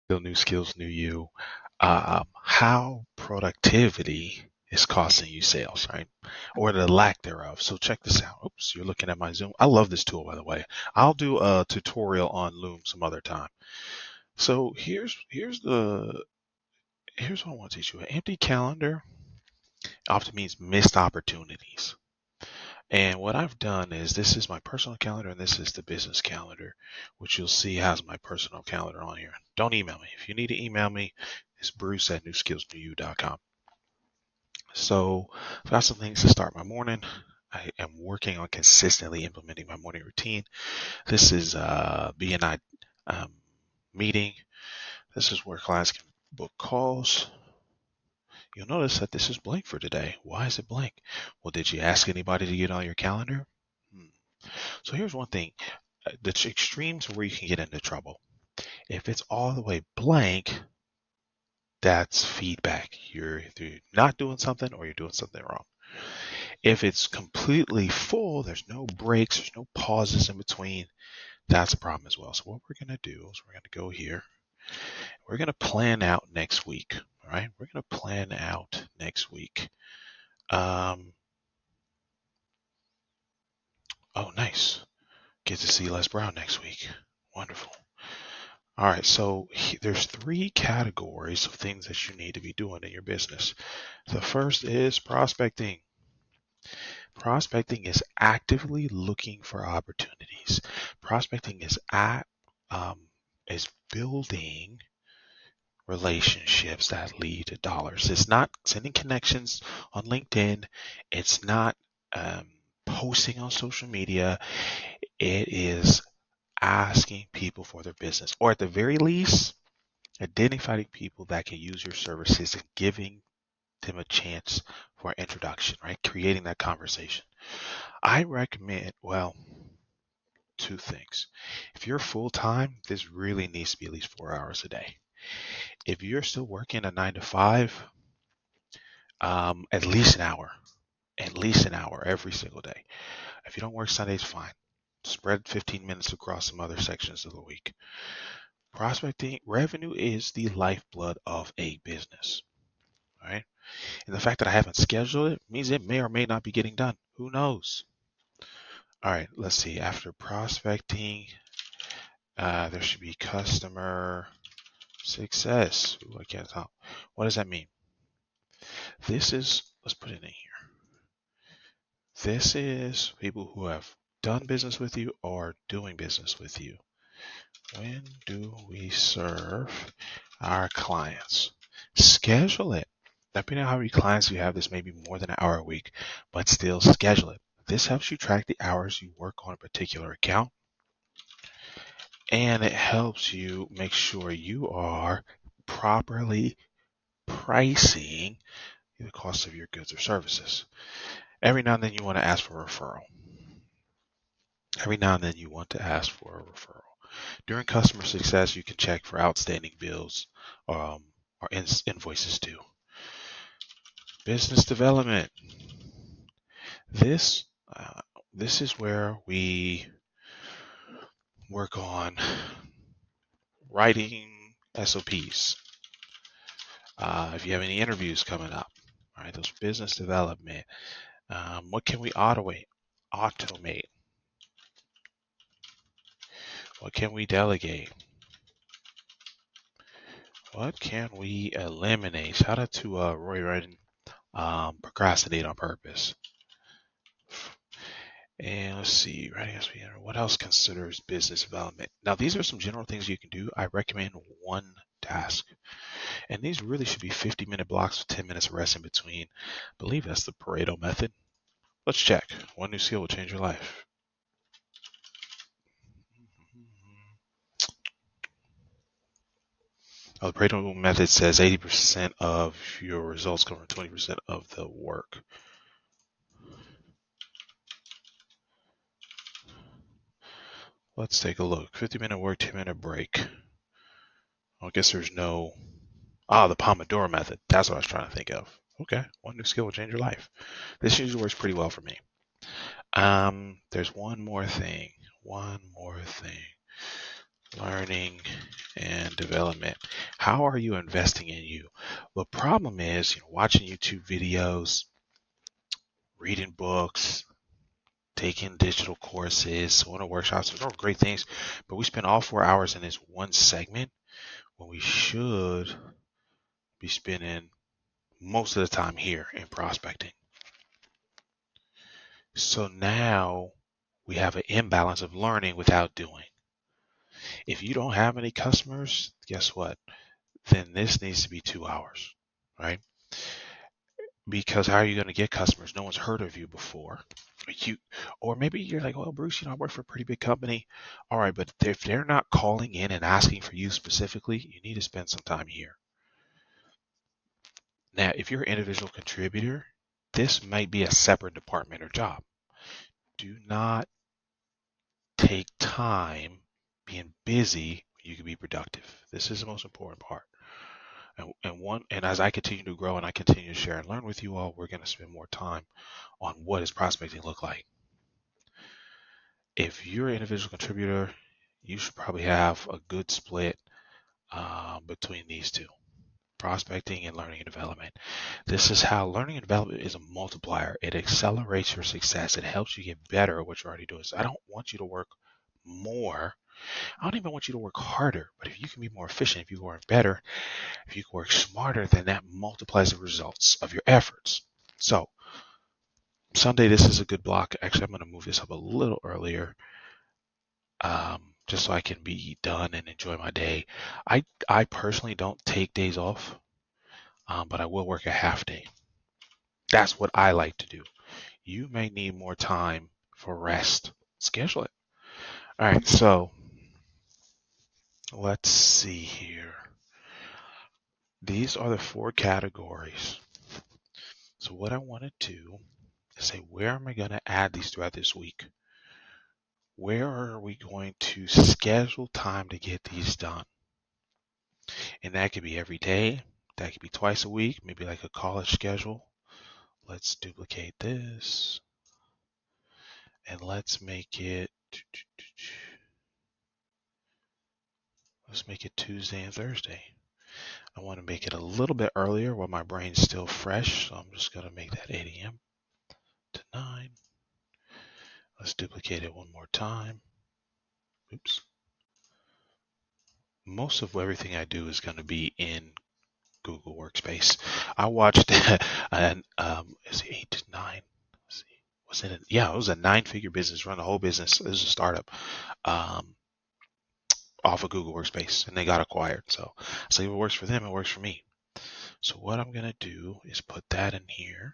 Build new skills, new you. How productivity is costing you sales, right? Or the lack thereof. So check this out. Oops, you're looking at my Zoom. I love this tool, by the way. I'll do a tutorial on Loom some other time. So here's what I want to teach you. An empty calendar often means missed opportunities. And what I've done is this is my personal calendar and this is the business calendar, which you'll see has my personal calendar on here. Don't email me. If you need to email me, it's bruce@newskillsnewyou.com. So I've got some things to start my morning. I am working on consistently implementing my morning routine. This is BNI um, meeting. This is where clients can book calls. You'll notice that this is blank for today. Why is it blank? Well, did you ask anybody to get on your calendar? Hmm. So here's one thing. The extremes where you can get into trouble. If it's all the way blank, that's feedback. You're either not doing something or you're doing something wrong. If it's completely full, there's no breaks, there's no pauses in between, that's a problem as well. So what we're going to do is we're going to go here. We're going to plan out next week. All right. We're going to plan out next week. Oh, nice. Get to see Les Brown next week. Wonderful. All right, so there's three categories of things that you need to be doing in your business. The first is prospecting. Prospecting is actively looking for opportunities. Prospecting um, is building relationships that lead to dollars. It's not sending connections on LinkedIn. It's not um, posting on social media. It is asking people for their business, or at the very least, identifying people that can use your services and giving them a chance for an introduction, right? Creating that conversation. I recommend, well, two things. If you're full time, this really needs to be at least 4 hours a day. If you're still working a 9 to 5, at least an hour, every single day. If you don't work Sundays, fine. Spread 15 minutes across some other sections of the week. Prospecting revenue is the lifeblood of a business, right? And the fact that I haven't scheduled it means it may or may not be getting done. Who knows? All right, let's see. After prospecting, there should be customer success. Ooh, I can't talk. What does that mean? Let's put it in here. This is people who have done business with you or doing business with you. When do we serve our clients? Schedule it. Depending on how many clients you have, this may be more than an hour a week, but still schedule it. This helps you track the hours you work on a particular account, and it helps you make sure you are properly pricing the cost of your goods or services. Every now and then you want to ask for a referral. During customer success, you can check for outstanding bills or invoices due. Business development. This uh, this is where we work on writing SOPs. If you have any interviews coming up, all right, those business development. What can we automate? Automate. What can we delegate? What can we eliminate? Shout out to Roy Redden. Procrastinate on purpose. And let's see, writing SOP. What else considers business development? Now, these are some general things you can do. I recommend one task. And these really should be 50-minute blocks with 10 minutes of rest in between. I believe that's the Pareto method. Let's check. One new skill will change your life. Oh, the Pareto method says 80% of your results come from 20% of the work. Let's take a look. 50-minute work, 10-minute break. I guess there's no... the Pomodoro method. That's what I was trying to think of. Okay, one new skill will change your life. This usually works pretty well for me. There's one more thing. learning and development. How are you investing in you? The problem is, watching YouTube videos, reading books, taking digital courses, going to workshops. Those are great things, but we spend all 4 hours in this one segment when we should be spending most of the time here in prospecting. So now we have an imbalance of learning without doing. If you don't have any customers, guess what? Then this needs to be 2 hours, right? Because how are you going to get customers? No one's heard of you before. Or maybe you're like, well, Bruce, I work for a pretty big company. All right, but if they're not calling in and asking for you specifically, you need to spend some time here. Now, if you're an individual contributor, this might be a separate department or job. Do not take time being busy when you can be productive. This is the most important part. And as I continue to grow and I continue to share and learn with you all, we're going to spend more time on what does prospecting look like. If you're an individual contributor, you should probably have a good split between these two, prospecting and learning and development. This is how learning and development is a multiplier. It accelerates your success. It helps you get better at what you're already doing. So I don't want you to work more. I don't even want you to work harder. But if you can be more efficient, if you work better, if you can work smarter, then that multiplies the results of your efforts. So Sunday, this is a good block. Actually, I'm going to move this up a little earlier. Just so I can be done and enjoy my day. I personally don't take days off, but I will work a half day. That's what I like to do. You may need more time for rest. Schedule it. All right, so let's see here. These are the 4 categories. So what I want to do is say, where am I going to add these throughout this week? Where are we going to schedule time to get these done? And that could be every day. That could be twice a week, maybe like a college schedule. Let's duplicate this. And let's make it Tuesday and Thursday. I want to make it a little bit earlier while my brain's still fresh. So I'm just going to make that 8 a.m. to 9. Let's duplicate it one more time. Oops. Most of everything I do is going to be in Google Workspace. I watched is it 8 to 9? Let's see. Was it? Yeah, it was a 9-figure business. Run the whole business. It was a startup. Off of Google Workspace, and they got acquired. So if it works for them, it works for me. So what I'm going to do is put that in here.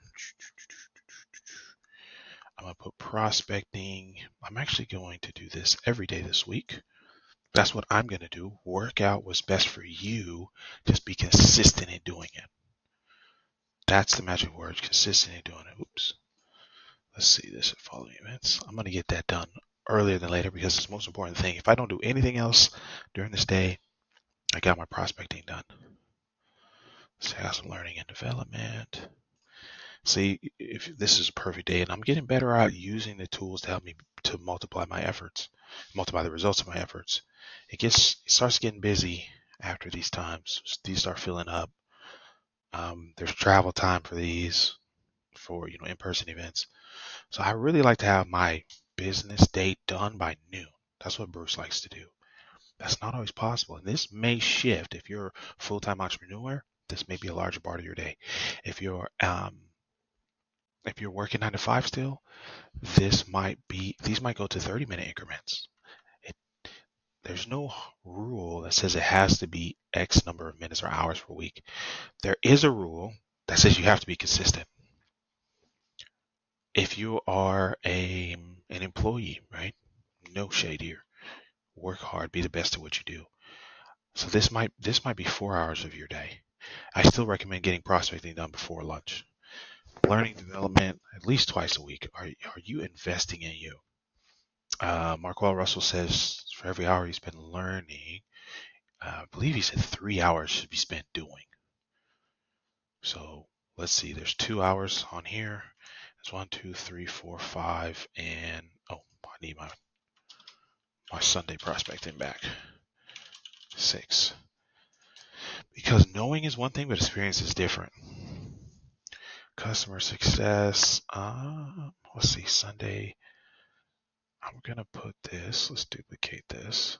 I'm going to put prospecting. I'm actually going to do this every day this week. That's what I'm going to do. Work out what's best for you. Just be consistent in doing it. That's the magic word, consistent in doing it. Oops. Let's see this at following events. I'm going to get that done earlier than later because it's the most important thing. If I don't do anything else during this day, I got my prospecting done. So I got some learning and development. See, if this is a perfect day, and I'm getting better at using the tools to help me to multiply my efforts, multiply the results of my efforts. It starts getting busy after these times. These start filling up. There's travel time for these, for in-person events. So I really like to have my business day done by noon. That's what Bruce likes to do. That's not always possible, and this may shift if you're a full-time entrepreneur. This may be a larger part of your day. If you're working 9 to 5 still, these might go to 30-minute increments. There's no rule that says it has to be X number of minutes or hours per week. There is a rule that says you have to be consistent. If you are an employee, right? No shade here. Work hard, be the best at what you do. So this might be 4 hours of your day. I still recommend getting prospecting done before lunch. Learning development at least twice a week. Are you investing in you? Markwell Russell says for every hour he's been learning, I believe he said 3 hours should be spent doing. So let's see, there's 2 hours on here. There's 1, 2, 3, 4, 5, and I need my Sunday prospecting back. 6. Because knowing is one thing, but experience is different. Customer success. Let's see, Sunday. I'm going to put this. Let's duplicate this.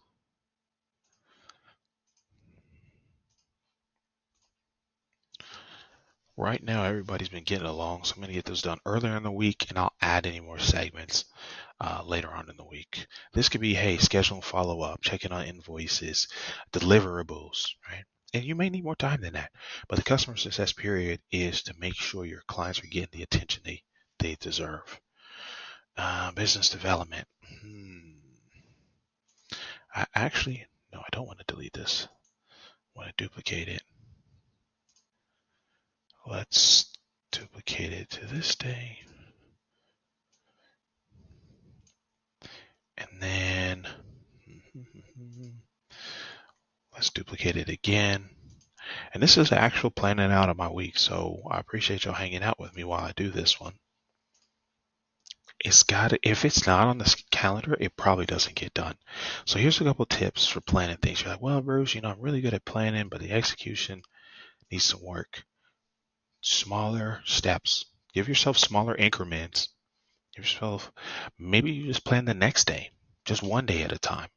Right now, everybody's been getting along, so I'm going to get those done earlier in the week, and I'll add any more segments later on in the week. This could be, hey, schedule and follow up, checking on invoices, deliverables, right? And you may need more time than that, but the customer success period is to make sure your clients are getting the attention they deserve. Business development. No, I don't want to delete this. I want to duplicate it. Let's duplicate it to this day. And then let's duplicate it again. And this is actual planning out of my week, so I appreciate y'all hanging out with me while I do this one. If it's not on the calendar, it probably doesn't get done. So here's a couple tips for planning things. You're like, well, Bruce, I'm really good at planning, but the execution needs some work. Smaller steps. Give yourself smaller increments. Give yourself, maybe you just plan the next day, just one day at a time.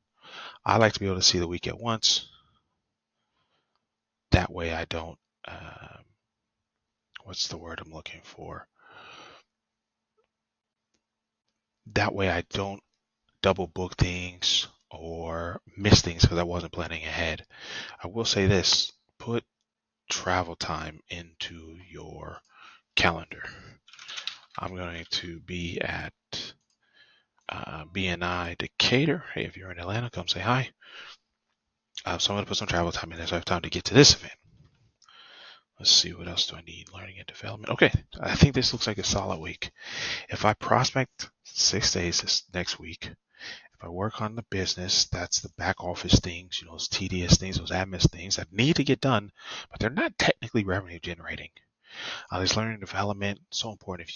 I like to be able to see the week at once. That way I don't, what's the word I'm looking for? That way I don't double book things or miss things because I wasn't planning ahead. I will say this, put travel time into your calendar. I'm going to be at BNI Decatur. Hey, if you're in Atlanta, come say hi. So I'm going to put some travel time in there so I have time to get to this event. Let's see, what else do I need? Learning and development. Okay, I think this looks like a solid week. If I prospect 6 days this next week, if I work on the business, that's the back office things, those tedious things, those admin things that need to get done, but they're not technically revenue generating. This learning and development, so important.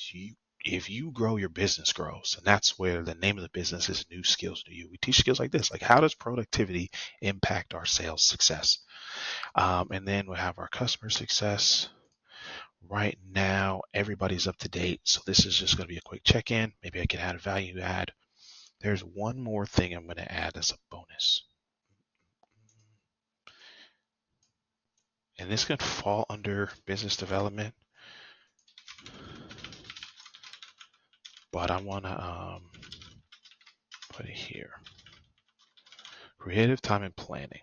If you grow, your business grows. And that's where the name of the business is New Skills to You. We teach skills like this, like how does productivity impact our sales success? And then we'll have our customer success. Right now, everybody's up to date. So this is just going to be a quick check-in. Maybe I can add a value add. There's one more thing I'm going to add as a bonus. And this could fall under business development. But I want to put it here. Creative time and planning.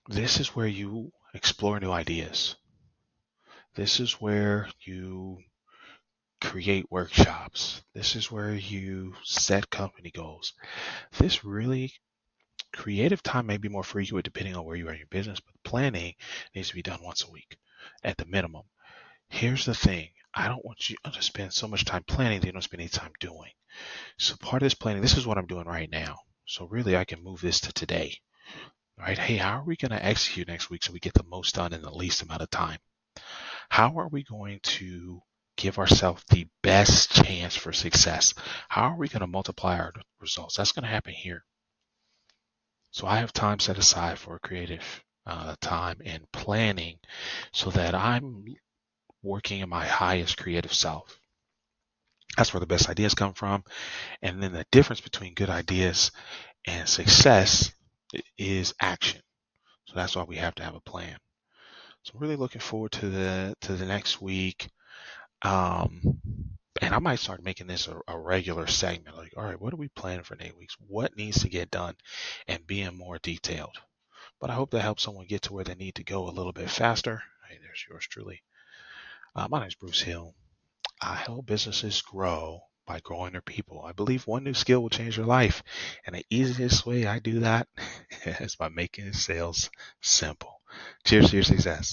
This is where you explore new ideas. This is where you create workshops. This is where you set company goals. This really, creative time may be more frequent depending on where you are in your business, but planning needs to be done once a week at the minimum. Here's the thing. I don't want you to spend so much time planning that you don't spend any time doing. So part of this planning, this is what I'm doing right now. So really I can move this to today. Right? Hey, how are we going to execute next week so we get the most done in the least amount of time? How are we going to give ourselves the best chance for success? How are we going to multiply our results? That's going to happen here. So I have time set aside for creative time and planning so that I'm working in my highest creative self. That's where the best ideas come from. And then the difference between good ideas and success is action. So that's why we have to have a plan. So I'm really looking forward to the next week. And I might start making this a regular segment. Like, all right, what are we planning for 8 weeks? What needs to get done? And being more detailed. But I hope that helps someone get to where they need to go a little bit faster. Hey, there's yours truly. My name is Bruce Hill. I help businesses grow by growing their people. I believe one new skill will change your life. And the easiest way I do that is by making sales simple. Cheers to your success.